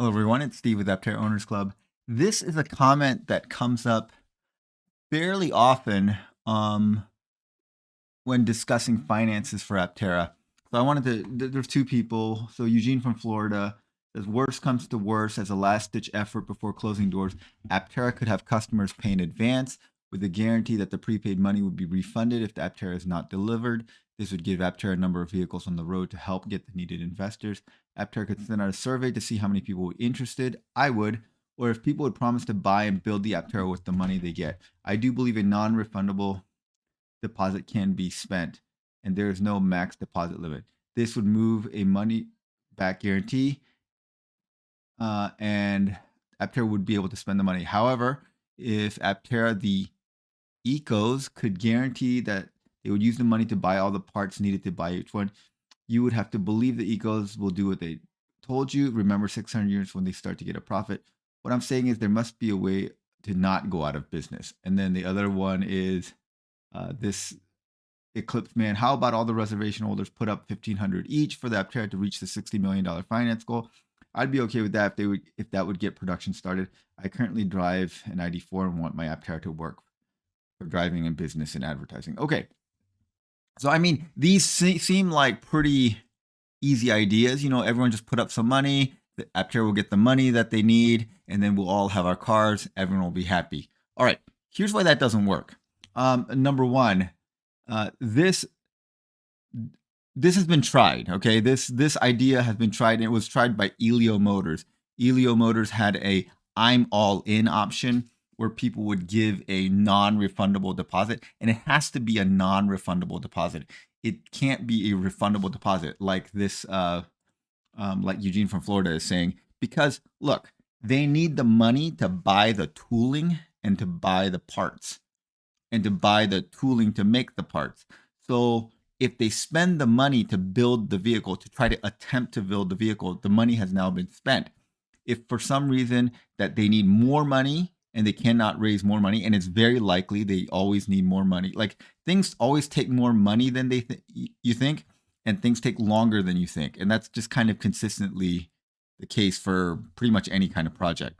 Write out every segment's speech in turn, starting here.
Hello, everyone. It's Steve with Aptera Owners Club. This is a comment that comes up fairly often when discussing finances for Aptera. So I wanted to, there's two people. So Eugene from Florida says, worst comes to worst, as a last-ditch effort before closing doors, Aptera could have customers pay in advance with the guarantee that the prepaid money would be refunded if the Aptera is not delivered. This would give Aptera a number of vehicles on the road to help get the needed investors. Aptera could send out a survey to see how many people were interested. I would. Or if people would promise to buy and build the Aptera with the money they get. I do believe a non-refundable deposit can be spent and there is no max deposit limit. This would move a money back guarantee and Aptera would be able to spend the money. However, if Aptera, the ecos, could guarantee that they would use the money to buy all the parts needed to buy each one, you would have to believe the ecos will do what they told you. Remember 600 years when they start to get a profit. What I'm saying is there must be a way to not go out of business. And then the other one is this Eclipse man. How about all the reservation holders put up $1,500 each for the Aptera to reach the $60 million finance goal? I'd be okay with that if that would get production started. I currently drive an ID4 and want my Aptera to work for driving and business and advertising. Okay. So, I mean, these seem like pretty easy ideas. You know, everyone just put up some money. The Aptera will get the money that they need, and then we'll all have our cars. Everyone will be happy. All right. Here's why that doesn't work. Number one, this has been tried. Okay, this idea has been tried, and it was tried by Elio Motors. Elio Motors had a "I'm all in" option where people would give a non-refundable deposit, and it has to be a non-refundable deposit. It can't be a refundable deposit like this, like Eugene from Florida is saying, because look, they need the money to buy the tooling and to buy the parts and to buy the tooling to make the parts. So if they spend the money to build the vehicle, to try to attempt to build the vehicle, the money has now been spent. If for some reason that they need more money and they cannot raise more money, and it's very likely they always need more money. Like, things always take more money than you think, and things take longer than you think. And that's just kind of consistently the case for pretty much any kind of project.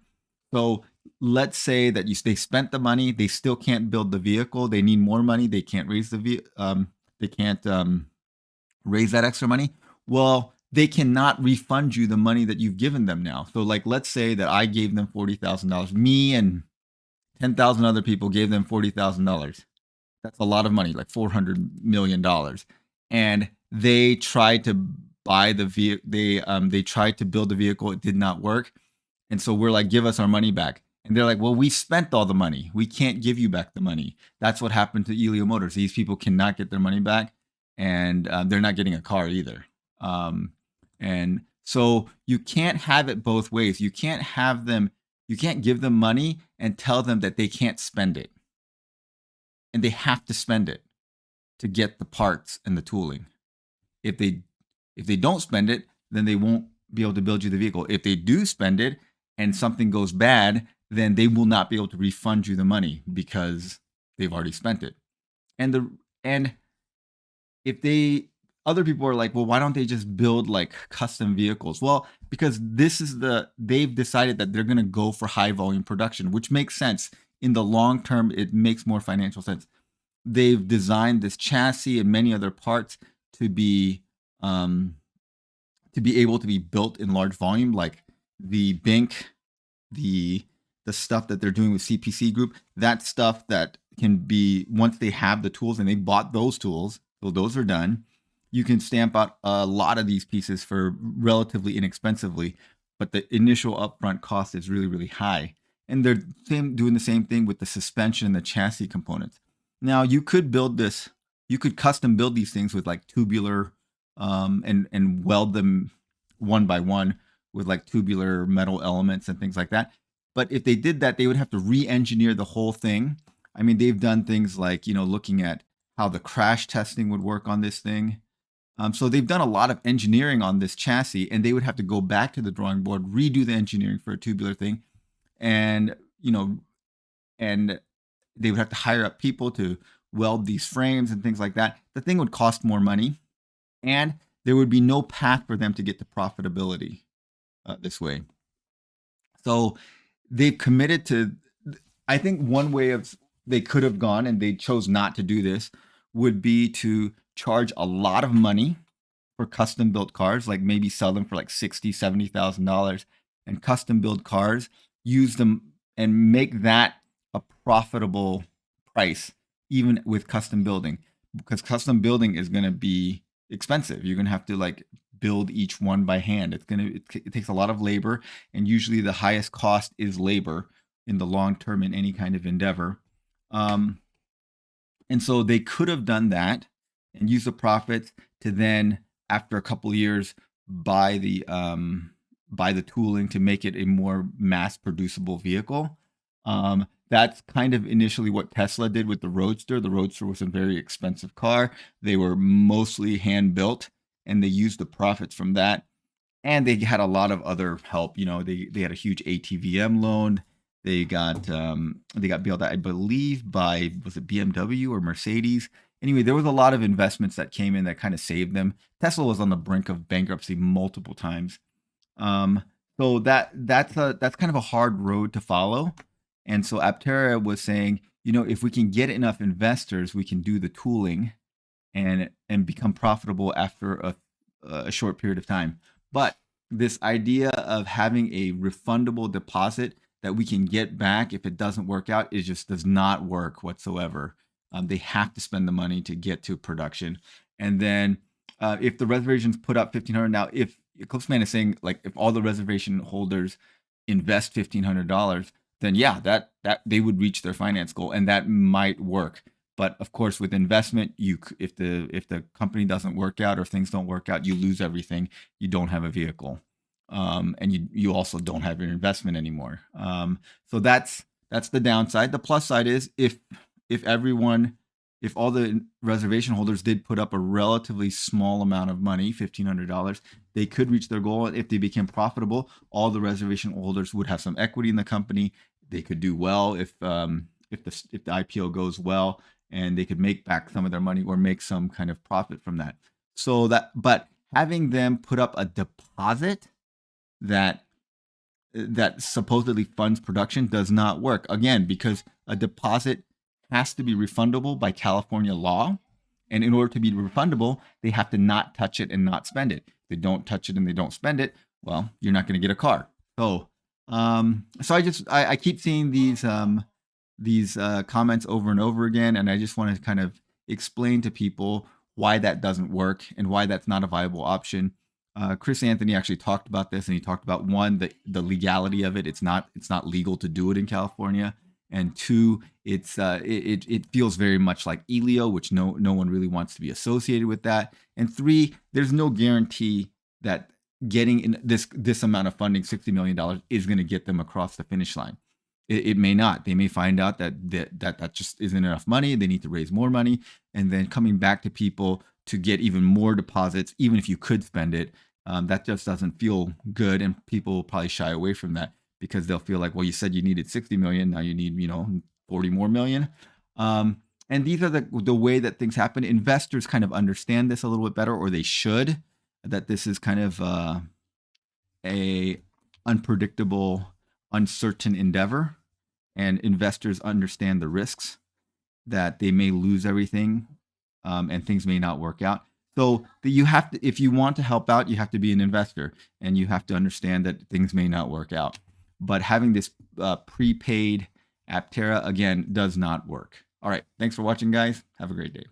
So let's say that they spent the money, they still can't build the vehicle, they need more money, they can't raise raise that extra money. Well, they cannot refund you the money that you've given them now. So, like, let's say that I gave them $40,000. Me and 10,000 other people gave them $40,000. That's a lot of money, like $400 million. And they tried to buy the vehicle. They tried to build the vehicle. It did not work. And so we're like, give us our money back. And they're like, well, we spent all the money. We can't give you back the money. That's what happened to Elio Motors. These people cannot get their money back, and they're not getting a car either. And so you can't have it both ways. You can't give them money and tell them that they can't spend it. And they have to spend it to get the parts and the tooling. If they don't spend it, then they won't be able to build you the vehicle. If they do spend it and something goes bad, then they will not be able to refund you the money because they've already spent it. And if other people are like, well, why don't they just build like custom vehicles? Well, because they've decided that they're going to go for high volume production, which makes sense. In the long term, it makes more financial sense. They've designed this chassis and many other parts to be able to be built in large volume, like the Bink, the stuff that they're doing with CPC Group, that stuff that can be, once they have the tools and they bought those tools, so those are done, you can stamp out a lot of these pieces for relatively inexpensively, but the initial upfront cost is really, really high. And they're doing the same thing with the suspension and the chassis components. Now, you could custom build these things with like tubular and weld them one by one with like tubular metal elements and things like that. But if they did that, they would have to re-engineer the whole thing. I mean, they've done things like, looking at how the crash testing would work on this thing. So they've done a lot of engineering on this chassis, and they would have to go back to the drawing board, redo the engineering for a tubular thing. And, and they would have to hire up people to weld these frames and things like that. The thing would cost more money, and there would be no path for them to get to profitability this way. So they've committed to, I think one way of they could have gone and they chose not to do this would be to charge a lot of money for custom built cars, like maybe sell them for like $60,000, $70,000 and custom build cars, use them and make that a profitable price, even with custom building, because custom building is going to be expensive. You're going to have to like build each one by hand. It takes a lot of labor, and usually the highest cost is labor in the long term in any kind of endeavor. And so they could have done that and use the profits to then, after a couple of years, buy the tooling to make it a more mass producible vehicle. That's kind of initially what Tesla did with the Roadster. The Roadster was a very expensive car. They were mostly hand built, and they used the profits from that. And they had a lot of other help. You know, they had a huge ATVM loan. They got bailed out, I believe, by, was it BMW or Mercedes? Anyway, there was a lot of investments that came in that kind of saved them. Tesla was on the brink of bankruptcy multiple times. So that's kind of a hard road to follow. And so Aptera was saying, you know, if we can get enough investors, we can do the tooling and become profitable after a short period of time. But this idea of having a refundable deposit that we can get back if it doesn't work out, it just does not work whatsoever. They have to spend the money to get to production. And then if the reservations put up $1,500, now if Eclipse Man is saying, like, if all the reservation holders invest $1,500, then yeah, that they would reach their finance goal, and that might work. But of course, with investment, if the company doesn't work out or things don't work out, you lose everything. You don't have a vehicle, and you also don't have your investment anymore. So that's the downside. The plus side is if all the reservation holders did put up a relatively small amount of money, $1,500, they could reach their goal. If they became profitable, all the reservation holders would have some equity in the company. They could do well if the IPO goes well, and they could make back some of their money or make some kind of profit from that. But having them put up a deposit that supposedly funds production does not work, again, because a deposit has to be refundable by California law. And in order to be refundable, they have to not touch it and not spend it. If they don't touch it and they don't spend it, well, you're not going to get a car. So I keep seeing these comments over and over again, and I just want to kind of explain to people why that doesn't work and why that's not a viable option. Chris Anthony actually talked about this, and he talked about, one, the legality of it. It's not legal to do it in California, and two, it feels very much like Elio, which no one really wants to be associated with that, and three, there's no guarantee that getting in this amount of funding, $60 million, is going to get them across the finish line. It may not. They may find out that just isn't enough money. They need to raise more money, and then coming back to people to get even more deposits, even if you could spend it, that just doesn't feel good, and people will probably shy away from that because they'll feel like, well, you said you needed 60 million, now you need 40 more million. And these are the way that things happen. Investors kind of understand this a little bit better, or they should, that this is kind of a unpredictable, uncertain endeavor, and investors understand the risks that they may lose everything, and things may not work out. So you have to, if you want to help out, you have to be an investor, and you have to understand that things may not work out. But having this prepaid Aptera, again, does not work. All right, thanks for watching, guys. Have a great day.